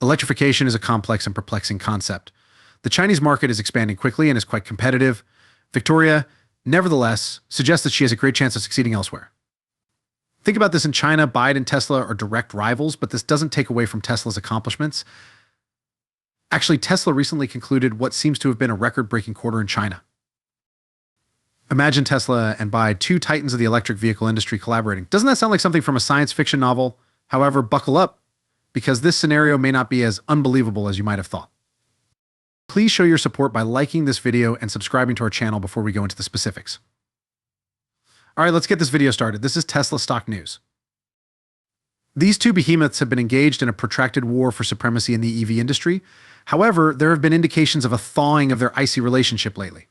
Electrification is a complex and perplexing concept. The Chinese market is expanding quickly and is quite competitive. Victoria, nevertheless, suggests that she has a great chance of succeeding elsewhere. Think about this: in China, BYD and Tesla are direct rivals, but this doesn't take away from Tesla's accomplishments. Actually, Tesla recently concluded what seems to have been a record-breaking quarter in China. Imagine Tesla and BYD, two titans of the electric vehicle industry, collaborating. Doesn't that sound like something from a science fiction novel? However, buckle up, because this scenario may not be as unbelievable as you might have thought. Please show your support by liking this video and subscribing to our channel before we go into the specifics. All right, let's get this video started. This is Tesla stock news. These two behemoths have been engaged in a protracted war for supremacy in the EV industry. However, there have been indications of a thawing of their icy relationship lately.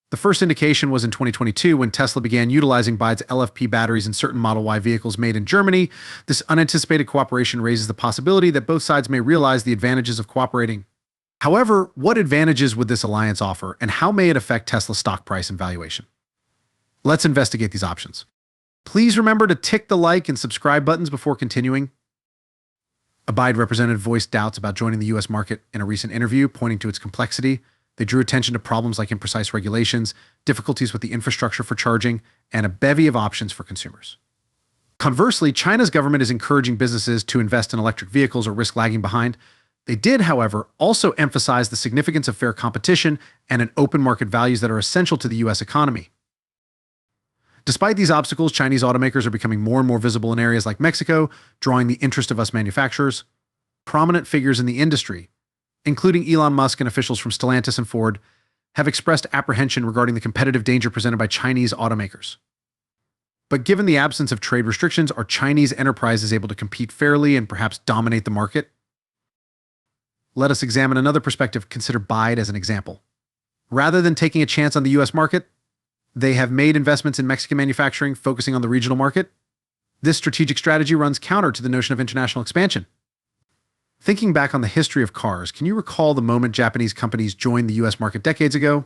The first indication was in 2022 when Tesla began utilizing BYD's LFP batteries in certain Model Y vehicles made in Germany. This unanticipated cooperation raises the possibility that both sides may realize the advantages of cooperating. However, what advantages would this alliance offer, and how may it affect Tesla's stock price and valuation? Let's investigate these options. Please remember to tick the like and subscribe buttons before continuing. A BYD representative voiced doubts about joining the US market in a recent interview, pointing to its complexity. They drew attention to problems like imprecise regulations, difficulties with the infrastructure for charging, and a bevy of options for consumers. Conversely, China's government is encouraging businesses to invest in electric vehicles or risk lagging behind. They did, however, also emphasize the significance of fair competition and an open market values that are essential to the US economy. Despite these obstacles, Chinese automakers are becoming more and more visible in areas like Mexico, drawing the interest of us manufacturers. Prominent figures in the industry, including Elon Musk and officials from Stellantis and Ford, have expressed apprehension regarding the competitive danger presented by Chinese automakers. But given the absence of trade restrictions, are Chinese enterprises able to compete fairly and perhaps dominate the market? Let us examine another perspective. Consider BYD as an example. Rather than taking a chance on the US market, they have made investments in Mexican manufacturing, focusing on the regional market. This strategic strategy runs counter to the notion of international expansion. Thinking back on the history of cars, can you recall the moment Japanese companies joined the US market decades ago?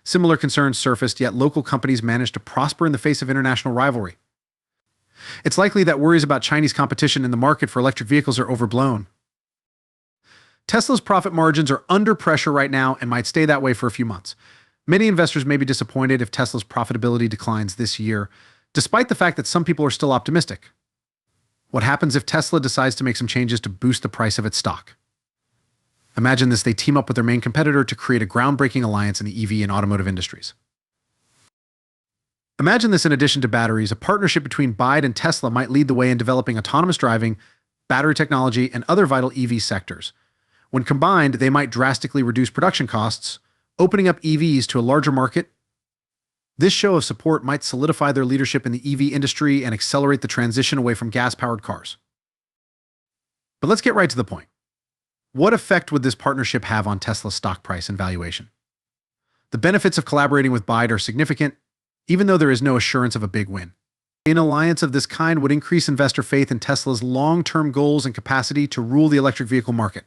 Similar concerns surfaced, yet local companies managed to prosper in the face of international rivalry. It's likely that worries about Chinese competition in the market for electric vehicles are overblown. Tesla's profit margins are under pressure right now and might stay that way for a few months. Many investors may be disappointed if Tesla's profitability declines this year, despite the fact that some people are still optimistic. What happens if Tesla decides to make some changes to boost the price of its stock? Imagine this: they team up with their main competitor to create a groundbreaking alliance in the EV and automotive industries. Imagine this: in addition to batteries, a partnership between BYD and Tesla might lead the way in developing autonomous driving, battery technology, and other vital EV sectors. When combined, they might drastically reduce production costs, opening up EVs to a larger market. This show of support might solidify their leadership in the EV industry and accelerate the transition away from gas-powered cars. But let's get right to the point. What effect would this partnership have on Tesla's stock price and valuation? The benefits of collaborating with BYD are significant, even though there is no assurance of a big win. An alliance of this kind would increase investor faith in Tesla's long-term goals and capacity to rule the electric vehicle market.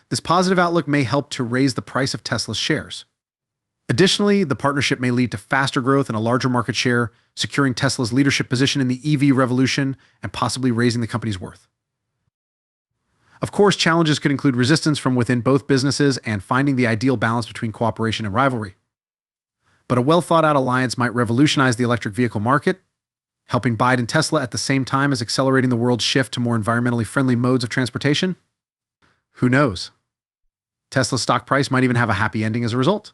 This positive outlook may help to raise the price of Tesla's shares. Additionally, the partnership may lead to faster growth and a larger market share, securing Tesla's leadership position in the EV revolution and possibly raising the company's worth. Of course, challenges could include resistance from within both businesses and finding the ideal balance between cooperation and rivalry. But a well-thought-out alliance might revolutionize the electric vehicle market, helping BYD and Tesla at the same time as accelerating the world's shift to more environmentally friendly modes of transportation. Who knows? Tesla's stock price might even have a happy ending as a result.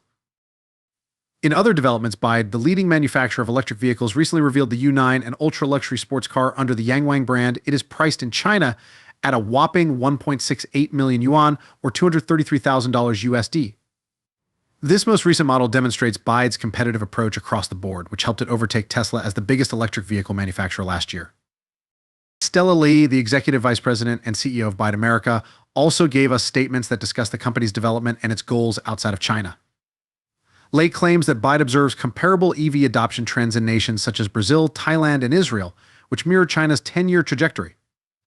In other developments, BYD, the leading manufacturer of electric vehicles, recently revealed the U9, an ultra-luxury sports car under the Yangwang brand. It is priced in China at a whopping 1.68 million yuan, or $233,000 USD. This most recent model demonstrates BYD's competitive approach across the board, which helped it overtake Tesla as the biggest electric vehicle manufacturer last year. Stella Li, the executive vice president and CEO of BYD America, also gave us statements that discuss the company's development and its goals outside of China. Lei claims that BYD observes comparable EV adoption trends in nations such as Brazil, Thailand, and Israel, which mirror China's 10-year trajectory.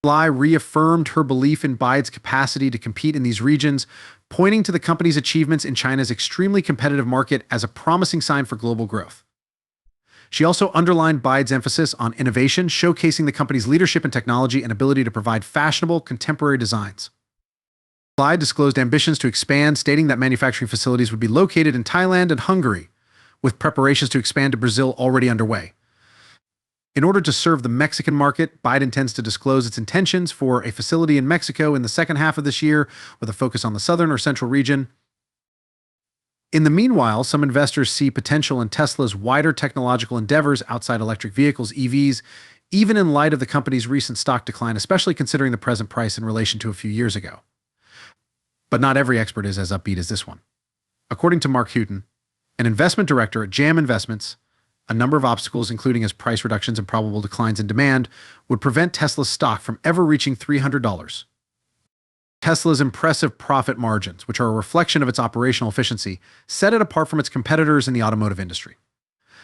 Lai reaffirmed her belief in BYD's capacity to compete in these regions, pointing to the company's achievements in China's extremely competitive market as a promising sign for global growth. She also underlined BYD's emphasis on innovation, showcasing the company's leadership in technology and ability to provide fashionable, contemporary designs. BYD disclosed ambitions to expand, stating that manufacturing facilities would be located in Thailand and Hungary, with preparations to expand to Brazil already underway. In order to serve the Mexican market, BYD intends to disclose its intentions for a facility in Mexico in the second half of this year, with a focus on the southern or central region. In the meanwhile, some investors see potential in Tesla's wider technological endeavors outside electric vehicles, EVs, even in light of the company's recent stock decline, especially considering the present price in relation to a few years ago. But not every expert is as upbeat as this one. According to Mark Houghton, an investment director at JAM Investments, a number of obstacles, including as price reductions and probable declines in demand, would prevent Tesla's stock from ever reaching $300. Tesla's impressive profit margins, which are a reflection of its operational efficiency, set it apart from its competitors in the automotive industry.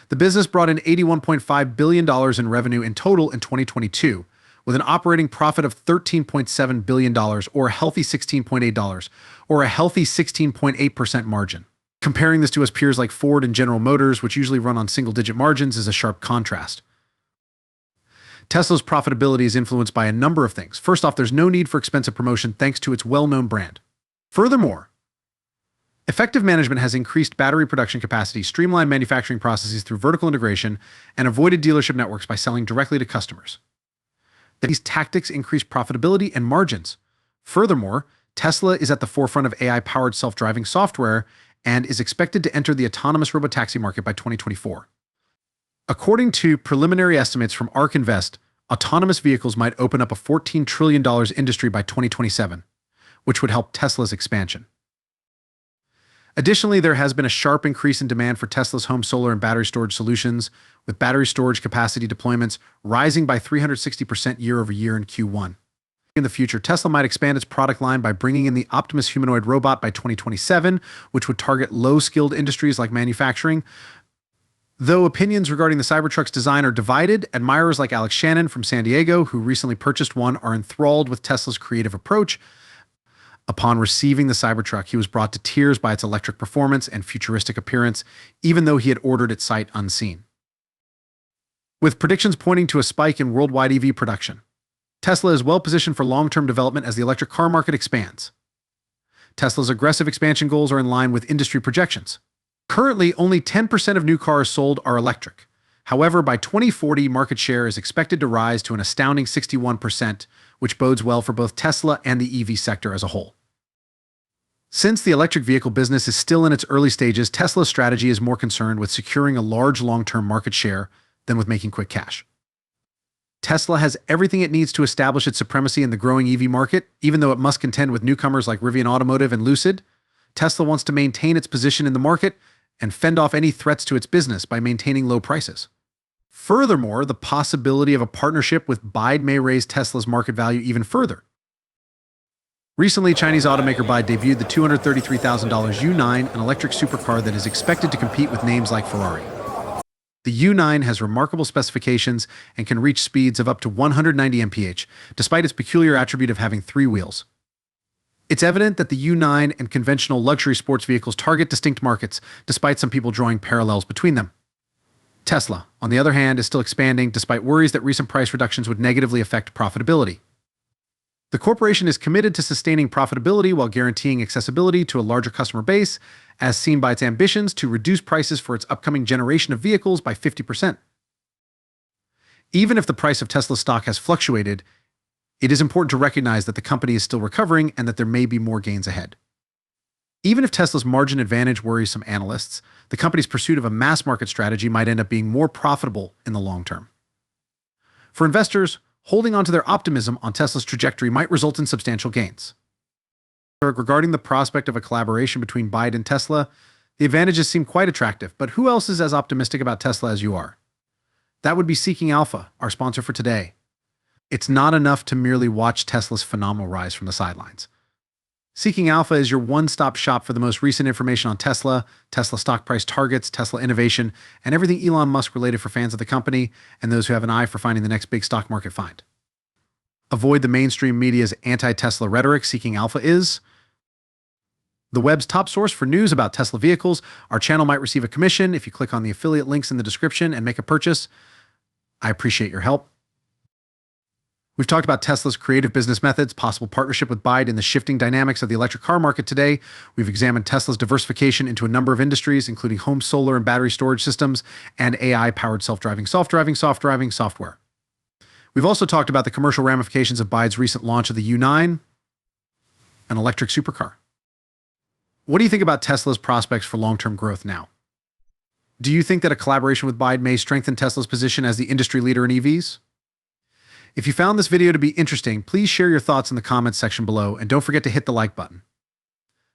The business brought in $81.5 billion in revenue in total in 2022, with an operating profit of $13.7 billion, or a healthy $16.8, or a healthy 16.8% margin. Comparing this to its peers like Ford and General Motors, which usually run on single-digit margins, is a sharp contrast. Tesla's profitability is influenced by a number of things. First off, there's no need for expensive promotion thanks to its well-known brand. Furthermore, effective management has increased battery production capacity, streamlined manufacturing processes through vertical integration, and avoided dealership networks by selling directly to customers. These tactics increase profitability and margins. Furthermore, Tesla is at the forefront of AI-powered self-driving software and is expected to enter the autonomous robotaxi market by 2024. According to preliminary estimates from ARK Invest, autonomous vehicles might open up a $14 trillion industry by 2027, which would help Tesla's expansion. Additionally, there has been a sharp increase in demand for Tesla's home solar and battery storage solutions, with battery storage capacity deployments rising by 360% year over year in Q1. In the future, Tesla might expand its product line by bringing in the Optimus humanoid robot by 2027, which would target low-skilled industries like manufacturing. Though opinions regarding the Cybertruck's design are divided, admirers like Alex Shannon from San Diego, who recently purchased one, are enthralled with Tesla's creative approach. Upon receiving the Cybertruck, he was brought to tears by its electric performance and futuristic appearance, even though he had ordered it sight unseen. With predictions pointing to a spike in worldwide EV production, Tesla is well positioned for long-term development as the electric car market expands. Tesla's aggressive expansion goals are in line with industry projections. Currently, only 10% of new cars sold are electric. However, by 2040, market share is expected to rise to an astounding 61%, which bodes well for both Tesla and the EV sector as a whole. Since the electric vehicle business is still in its early stages, Tesla's strategy is more concerned with securing a large long-term market share than with making quick cash. Tesla has everything it needs to establish its supremacy in the growing EV market, even though it must contend with newcomers like Rivian Automotive and Lucid. Tesla wants to maintain its position in the market and fend off any threats to its business by maintaining low prices. Furthermore, the possibility of a partnership with BYD may raise Tesla's market value even further. Recently, Chinese automaker BYD debuted the $233,000 U9, an electric supercar that is expected to compete with names like Ferrari. The U9 has remarkable specifications and can reach speeds of up to 190 mph, despite its peculiar attribute of having 3 wheels. It's evident that the U9 and conventional luxury sports vehicles target distinct markets, despite some people drawing parallels between them. Tesla, on the other hand, is still expanding despite worries that recent price reductions would negatively affect profitability. The corporation is committed to sustaining profitability while guaranteeing accessibility to a larger customer base, as seen by its ambitions to reduce prices for its upcoming generation of vehicles by 50%. Even if the price of Tesla stock has fluctuated, it is important to recognize that the company is still recovering and that there may be more gains ahead. Even if Tesla's margin advantage worries some analysts, the company's pursuit of a mass market strategy might end up being more profitable in the long term. For investors, holding on to their optimism on Tesla's trajectory might result in substantial gains. Regarding the prospect of a collaboration between BYD and Tesla, the advantages seem quite attractive, but who else is as optimistic about Tesla as you are? That would be Seeking Alpha, our sponsor for today. It's not enough to merely watch Tesla's phenomenal rise from the sidelines. Seeking Alpha is your one-stop shop for the most recent information on Tesla, Tesla stock price targets, Tesla innovation, and everything Elon Musk related for fans of the company and those who have an eye for finding the next big stock market find. Avoid the mainstream media's anti-Tesla rhetoric. Seeking Alpha is the web's top source for news about Tesla vehicles. Our channel might receive a commission if you click on the affiliate links in the description and make a purchase. I appreciate your help. We've talked about Tesla's creative business methods, possible partnership with BYD, and the shifting dynamics of the electric car market today. We've examined Tesla's diversification into a number of industries, including home solar and battery storage systems, and AI-powered self-driving software. We've also talked about the commercial ramifications of BYD's recent launch of the U9, an electric supercar. What do you think about Tesla's prospects for long-term growth now? Do you think that a collaboration with BYD may strengthen Tesla's position as the industry leader in EVs? If you found this video to be interesting, please share your thoughts in the comments section below, and don't forget to hit the like button.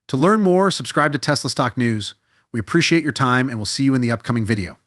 To learn more, subscribe to Tesla Stock News. We appreciate your time, and we'll see you in the upcoming video.